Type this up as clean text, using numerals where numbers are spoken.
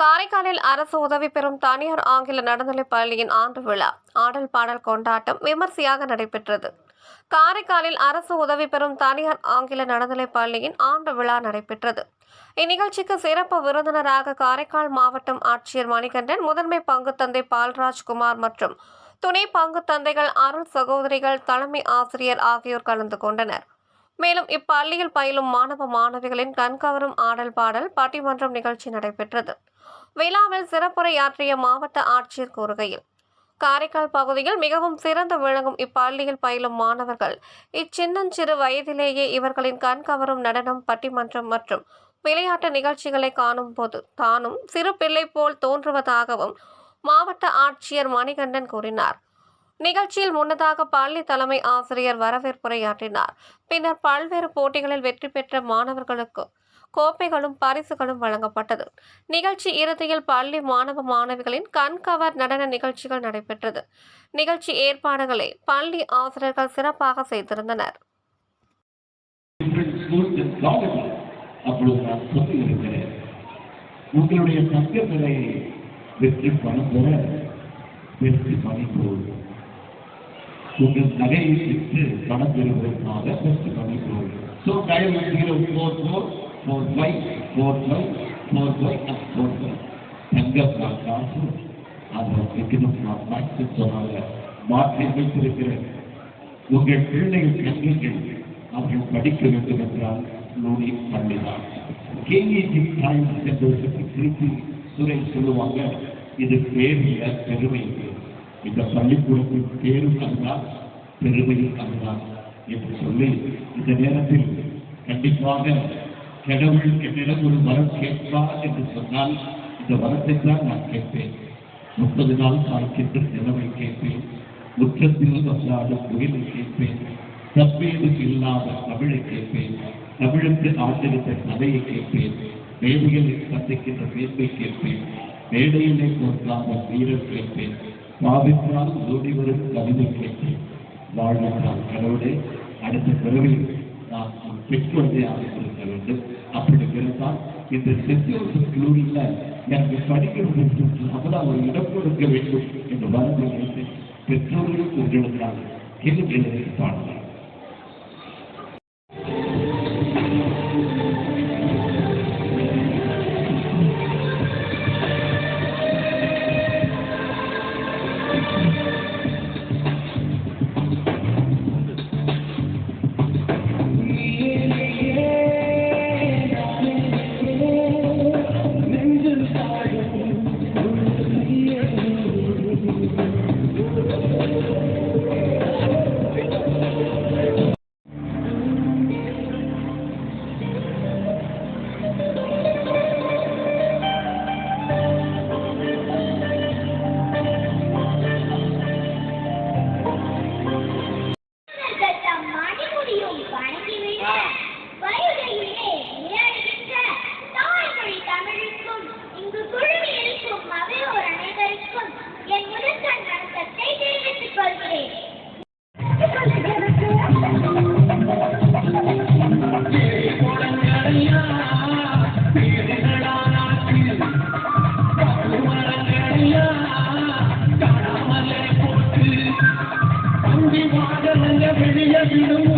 காரைக்காலில் அரசு உதவி பெறும் தனியார் ஆங்கில நடுநிலைப் பள்ளியின் ஆண்டு விழா ஆடல் பாடல் கொண்டாட்டம் விமர்சையாக நடைபெற்றது. காரைக்காலில் அரசு உதவி பெறும் தனியார் ஆங்கில நடுநிலைப் பள்ளியின் ஆண்டு விழா நடைபெற்றது. இந்நிகழ்ச்சிக்கு சிறப்பு விருந்தினராக காரைக்கால் மாவட்டம் ஆட்சியர் மணிகண்டன், முதன்மை பங்கு தந்தை பால்ராஜ்குமார் மற்றும் துணை பங்கு தந்தைகள், அருள் சகோதரிகள், தலைமை ஆசிரியர் ஆகியோர் கலந்து கொண்டனர். மேலும் இப்பள்ளியில் பயிலும் மாணவ மாணவிகளின் கண்கவரும் ஆடல் பாடல் பட்டிமன்றம் நிகழ்ச்சி நடைபெற்றது. விழாவில் சிறப்புரையாற்றிய மாவட்ட ஆட்சியர் கூறுகையில், காரைக்கால் பகுதியில் மிகவும் சிறந்து விளங்கும் இப்பள்ளியில் பயிலும் மாணவர்கள் இச்சின்னஞ்சிறு வயதிலேயே இவர்களின் கண்கவரும் நடனம், பட்டிமன்றம் மற்றும் விளையாட்டு நிகழ்ச்சிகளை காணும் போது தானும் சிறு பிள்ளை போல் தோன்றுவதாகவும் மாவட்ட ஆட்சியர் மணிகண்டன் கூறினார். நிகழ்ச்சியில் முன்னதாக பள்ளி தலைமை ஆசிரியர் வரவேற்புரையாற்றினார். பின்னர் பல்வேறு போட்டிகளில் வெற்றி பெற்ற மாணவர்களுக்கு கோப்பைகளும் பரிசுகளும் வழங்கப்பட்டது. நிகழ்ச்சி இறுதியில் பள்ளி மாணவ மாணவிகளின் கண்கவர் நடன நிகழ்ச்சிகள் நடைபெற்றது. நிகழ்ச்சி ஏற்பாடுகளை பள்ளி ஆசிரியர்கள் சிறப்பாக செய்திருந்தனர். உங்களுடைய தங்கங்களை வெற்றி பணம் பெற வெற்றி பணிப்போம், உங்கள் நகையை விற்று பணம் பெறுவதற்காக வெற்றி பணிப்போம். ஸோ டைம் 4-4-4-5-4-5-4-5 தங்கம் காசு அதை வைக்கணும் சொன்னாங்க. மாற்றி வைத்திருக்கிற உங்கள் பிள்ளைகள் கல்விகள் அவர்கள் படிக்க வேண்டும் என்றால் நூறி பள்ளிதான். கேஏஜி டைம்ஸ் என்று திருப்பி துறை சொல்லுவாங்க. இது பேரில் பெருமை. இந்த பள்ளிக்கூடத்தின் பேரும் அதுதான், பெருமையும் அதுதான் என்று சொல்லி இந்த நேரத்தில் கண்டிப்பாக கடவுள் என்னிடம் ஒரு வரம் கேட்பார் என்று சொன்னால் இந்த வரத்தை தான் நான் கேட்பேன். 30 நாள் காய்க்கின்ற நிலவை கேட்பேன், முற்றத்தில் வந்தாடும் புயலை கேட்பேன், தப்பேது இல்லாத தமிழை கேட்பேன், தமிழுக்கு ஆண்டிருந்த கதையை கேட்பேன், மேதைகளை சந்திக்கின்ற மேன்மை கேட்பேன், மேடையிலே போற்றாத வீரர் கேட்பேன், பாவித்தால் ஓடி வரும் கவிதை கேட்பேன். வாழ்வென்றால் கடவுளே, அடுத்த பிறவில் நான் பெற்றோரை ஆரம்பித்திருக்க வேண்டும். அப்படி பிறந்தால் இந்த செஞ்சூர் கல்லூரியில் எனக்கு படிக்கிறது அவதான் ஒரு இடம் கொடுக்க வேண்டும் என்று வாழ்ந்து வைத்து பெற்றோர்களும் கொண்டிருந்தால் கேள்வி பாடலாம். வெளியே விடும்